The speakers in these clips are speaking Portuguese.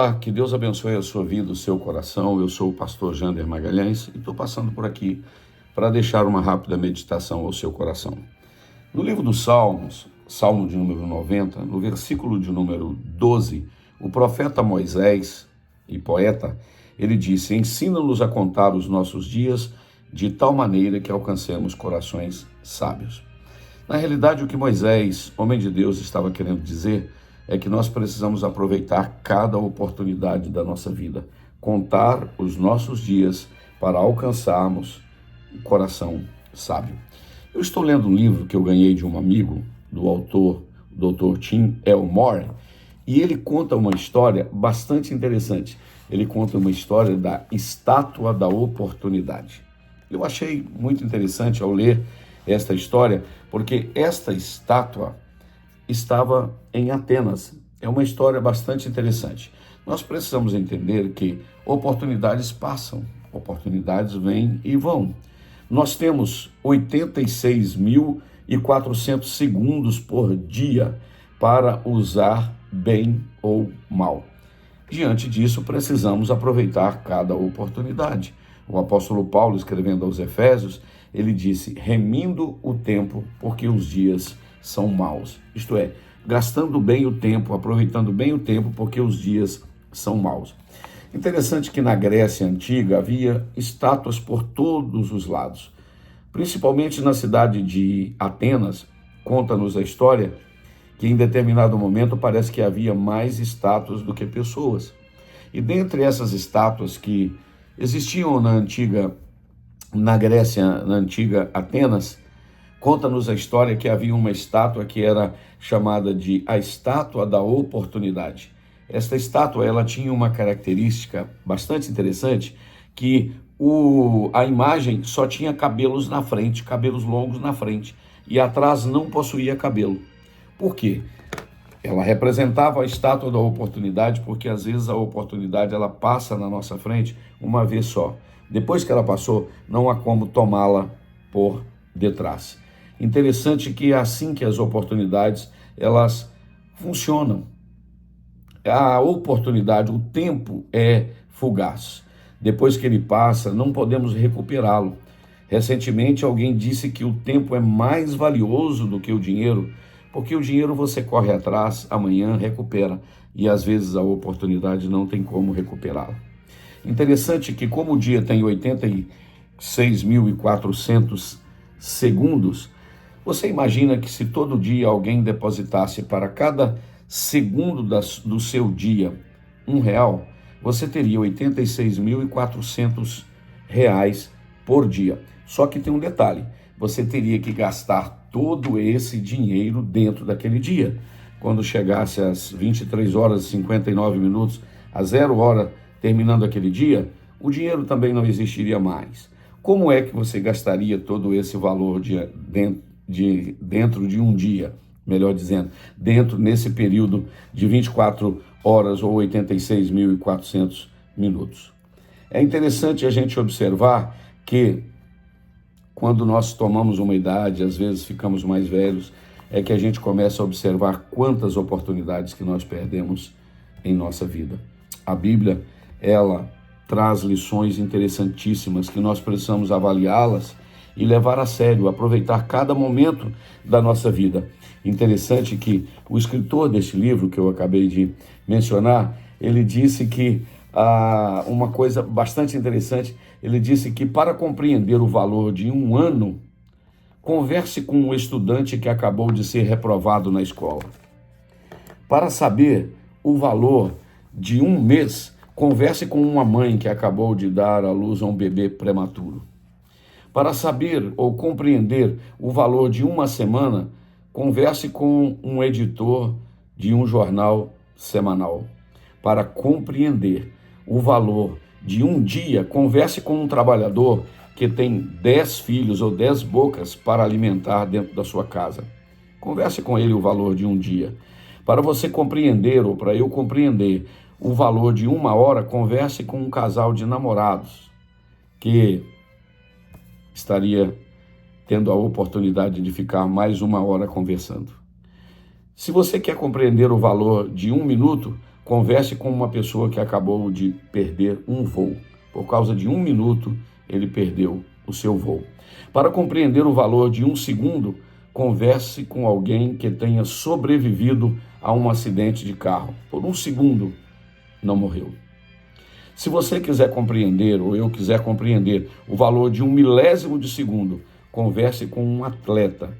Olá, que Deus abençoe a sua vida, o seu coração. Eu sou o pastor Jander Magalhães e estou passando por aqui para deixar uma rápida meditação ao seu coração. No livro dos Salmos, Salmo de número 90, no versículo de número 12, o profeta Moisés, e poeta, ele disse: ensina-nos a contar os nossos dias de tal maneira que alcancemos corações sábios. Na realidade, o que Moisés, homem de Deus, estava querendo dizer é que nós precisamos aproveitar cada oportunidade da nossa vida, contar os nossos dias para alcançarmos o coração sábio. Eu estou lendo um livro que eu ganhei de um amigo, do autor Dr. Tim Elmore, e ele conta uma história bastante interessante. Ele conta uma história da estátua da oportunidade. Eu achei muito interessante ao ler esta história, porque esta estátua estava em Atenas. É uma história bastante interessante. Nós precisamos entender que oportunidades passam, oportunidades vêm e vão. Nós temos 86.400 segundos por dia para usar bem ou mal. Diante disso, precisamos aproveitar cada oportunidade. O apóstolo Paulo, escrevendo aos Efésios, ele disse: remindo o tempo, porque os dias são maus. Isto é, gastando bem o tempo, aproveitando bem o tempo, porque os dias são maus. Interessante que na Grécia Antiga havia estátuas por todos os lados. Principalmente na cidade de Atenas, conta-nos a história que em determinado momento parece que havia mais estátuas do que pessoas. E dentre essas estátuas que existiam na Grécia, na antiga Atenas, conta-nos a história que havia uma estátua que era chamada de a Estátua da Oportunidade. Esta estátua, ela tinha uma característica bastante interessante, que a imagem só tinha cabelos na frente, cabelos longos na frente, e atrás não possuía cabelo. Por quê? Ela representava a estátua da oportunidade, porque às vezes a oportunidade ela passa na nossa frente uma vez só. Depois que ela passou, não há como tomá-la por detrás. Interessante que é assim que as oportunidades elas funcionam. A oportunidade, o tempo é fugaz. Depois que ele passa, não podemos recuperá-lo. Recentemente alguém disse que o tempo é mais valioso do que o dinheiro, porque o dinheiro você corre atrás, amanhã recupera, e às vezes a oportunidade não tem como recuperá-la. Interessante que como o dia tem 86.400 segundos, você imagina que se todo dia alguém depositasse para cada segundo do seu dia R$1, você teria 86.400 reais por dia. Só que tem um detalhe, você teria que gastar todo esse dinheiro dentro daquele dia. Quando chegasse às 23 horas e 59 minutos, a 0 hora, terminando aquele dia, o dinheiro também não existiria mais. Como é que você gastaria todo esse valor dentro de um dia? Melhor dizendo, nesse período de 24 horas ou 86.400 minutos. É interessante a gente observar que quando nós tomamos uma idade, às vezes ficamos mais velhos, é que a gente começa a observar quantas oportunidades que nós perdemos em nossa vida. A Bíblia, ela traz lições interessantíssimas que nós precisamos avaliá-las e levar a sério, aproveitar cada momento da nossa vida. Interessante que o escritor deste livro, que eu acabei de mencionar, ele disse que uma coisa bastante interessante, ele disse que para compreender o valor de um ano, converse com um estudante que acabou de ser reprovado na escola. Para saber o valor de um mês, converse com uma mãe que acabou de dar à luz a um bebê prematuro. Para saber ou compreender o valor de uma semana, converse com um editor de um jornal semanal. Para compreender o valor de um dia, converse com um trabalhador que tem 10 filhos ou 10 bocas para alimentar dentro da sua casa. Converse com ele o valor de um dia. Para você compreender, ou para eu compreender, o valor de uma hora, converse com um casal de namorados que estaria tendo a oportunidade de ficar mais uma hora conversando. Se você quer compreender o valor de um minuto, Converse com uma pessoa que acabou de perder um voo. Por causa de 1 minuto, ele perdeu o seu voo. Para compreender o valor de 1 segundo, converse com alguém que tenha sobrevivido a um acidente de carro. Por 1 segundo, não morreu. Se você quiser compreender, ou eu quiser compreender, o valor de 1 milésimo de segundo, converse com um atleta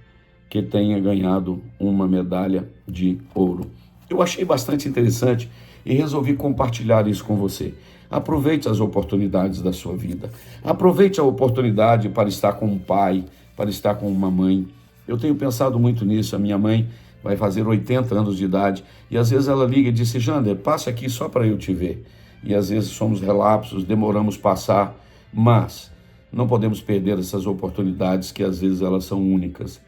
que tenha ganhado uma medalha de ouro. Eu achei bastante interessante e resolvi compartilhar isso com você. Aproveite as oportunidades da sua vida. Aproveite a oportunidade para estar com um pai, para estar com uma mãe. Eu tenho pensado muito nisso. A minha mãe vai fazer 80 anos de idade e às vezes ela liga e diz: Jander, passe aqui só para eu te ver. E às vezes somos relapsos, demoramos passar, mas não podemos perder essas oportunidades que às vezes elas são únicas.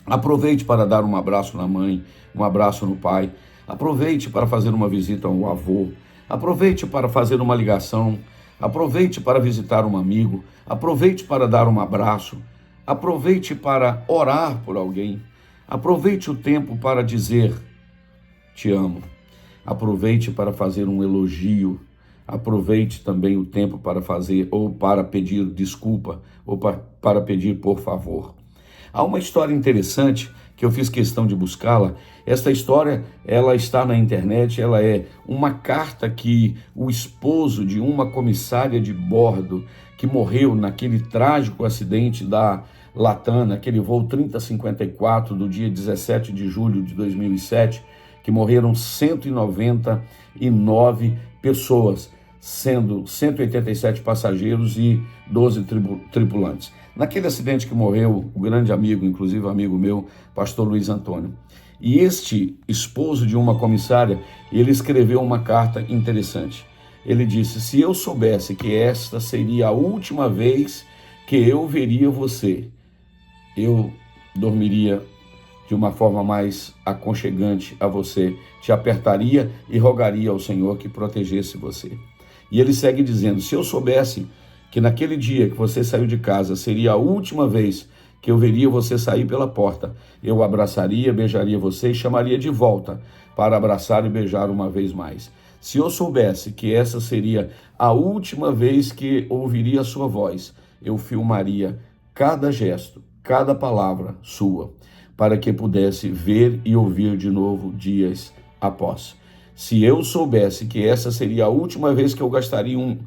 Aproveite para dar um abraço na mãe, um abraço no pai. Aproveite para fazer uma visita ao avô. Aproveite para fazer uma ligação. Aproveite para visitar um amigo. Aproveite para dar um abraço. Aproveite para orar por alguém. Aproveite o tempo para dizer: te amo. Aproveite para fazer um elogio. Aproveite também o tempo para fazer ou para pedir desculpa ou para pedir por favor. Há uma história interessante que eu fiz questão de buscá-la. Esta história, ela está na internet, ela é uma carta que o esposo de uma comissária de bordo que morreu naquele trágico acidente da Latam, naquele voo 3054 do dia 17 de julho de 2007, que morreram 199 pessoas, sendo 187 passageiros e 12 tripulantes. Naquele acidente que morreu o grande amigo, inclusive amigo meu, pastor Luiz Antônio. E este esposo de uma comissária, ele escreveu uma carta interessante. Ele disse: se eu soubesse que esta seria a última vez que eu veria você, eu dormiria de uma forma mais aconchegante a você, te apertaria e rogaria ao Senhor que protegesse você. E ele segue dizendo: se eu soubesse que naquele dia que você saiu de casa seria a última vez que eu veria você sair pela porta, eu abraçaria, beijaria você e chamaria de volta para abraçar e beijar uma vez mais. Se eu soubesse que essa seria a última vez que ouviria a sua voz, eu filmaria cada gesto, cada palavra sua, para que pudesse ver e ouvir de novo dias após. Se eu soubesse que essa seria a última vez que eu gastaria um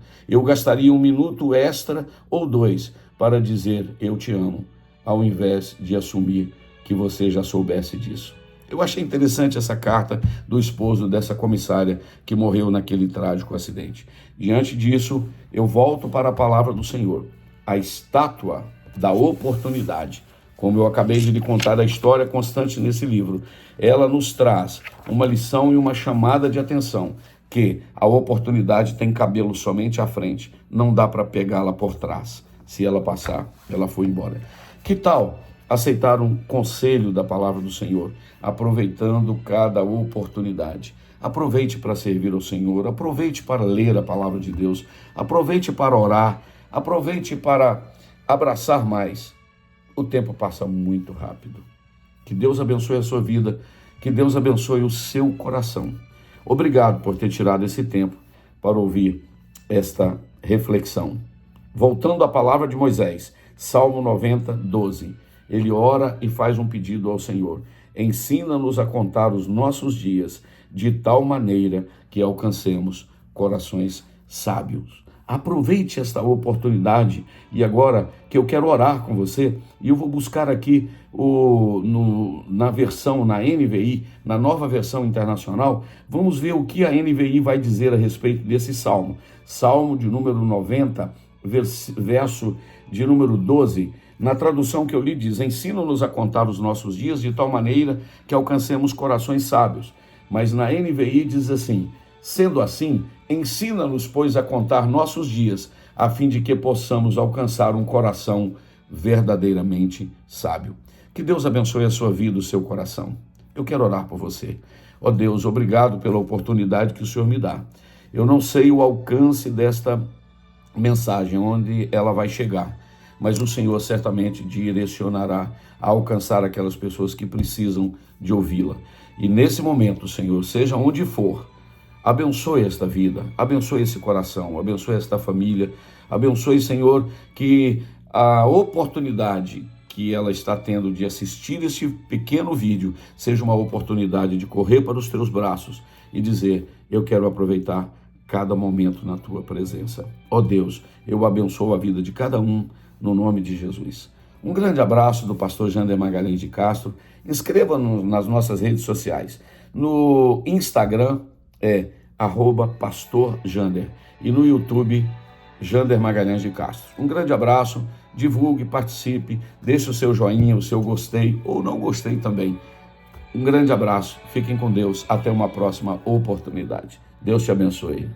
minuto extra ou 2 para dizer eu te amo, ao invés de assumir que você já soubesse disso. Eu achei interessante essa carta do esposo dessa comissária que morreu naquele trágico acidente. Diante disso, eu volto para a palavra do Senhor, a estátua da oportunidade. Como eu acabei de lhe contar a história constante nesse livro, ela nos traz uma lição e uma chamada de atenção, que a oportunidade tem cabelo somente à frente, não dá para pegá-la por trás. Se ela passar, ela foi embora. Que tal aceitar um conselho da palavra do Senhor, aproveitando cada oportunidade? Aproveite para servir ao Senhor, aproveite para ler a palavra de Deus, aproveite para orar, aproveite para abraçar mais. O tempo passa muito rápido. Que Deus abençoe a sua vida, que Deus abençoe o seu coração. Obrigado por ter tirado esse tempo para ouvir esta reflexão. Voltando à palavra de Moisés, Salmo 90, 12. Ele ora e faz um pedido ao Senhor: ensina-nos a contar os nossos dias de tal maneira que alcancemos corações sábios. Aproveite esta oportunidade e agora que eu quero orar com você, e eu vou buscar aqui na versão, na NVI, na nova versão internacional, vamos ver o que a NVI vai dizer a respeito desse salmo. Salmo de número 90, verso de número 12, na tradução que eu li diz: ensina-nos a contar os nossos dias de tal maneira que alcancemos corações sábios. Mas na NVI diz assim: sendo assim, ensina-nos, pois, a contar nossos dias, a fim de que possamos alcançar um coração verdadeiramente sábio. Que Deus abençoe a sua vida, o seu coração. Eu quero orar por você. Ó Deus, obrigado pela oportunidade que o Senhor me dá. Eu não sei o alcance desta mensagem, onde ela vai chegar, mas o Senhor certamente direcionará a alcançar aquelas pessoas que precisam de ouvi-la. E nesse momento, Senhor, seja onde for, Abençoe esta vida, abençoe esse coração, abençoe esta família, abençoe, Senhor, que a oportunidade que ela está tendo de assistir este pequeno vídeo seja uma oportunidade de correr para os teus braços e dizer: eu quero aproveitar cada momento na tua presença. Ó Deus, eu abençoo a vida de cada um no nome de Jesus. Um grande abraço do pastor Jander Magalhães de Castro. Inscreva-nos nas nossas redes sociais. No Instagram é @pastorjander e no YouTube Jander Magalhães de Castro. Um grande abraço, divulgue, participe, deixe o seu joinha, o seu gostei ou não gostei também. Um grande abraço, fiquem com Deus, até uma próxima oportunidade. Deus te abençoe.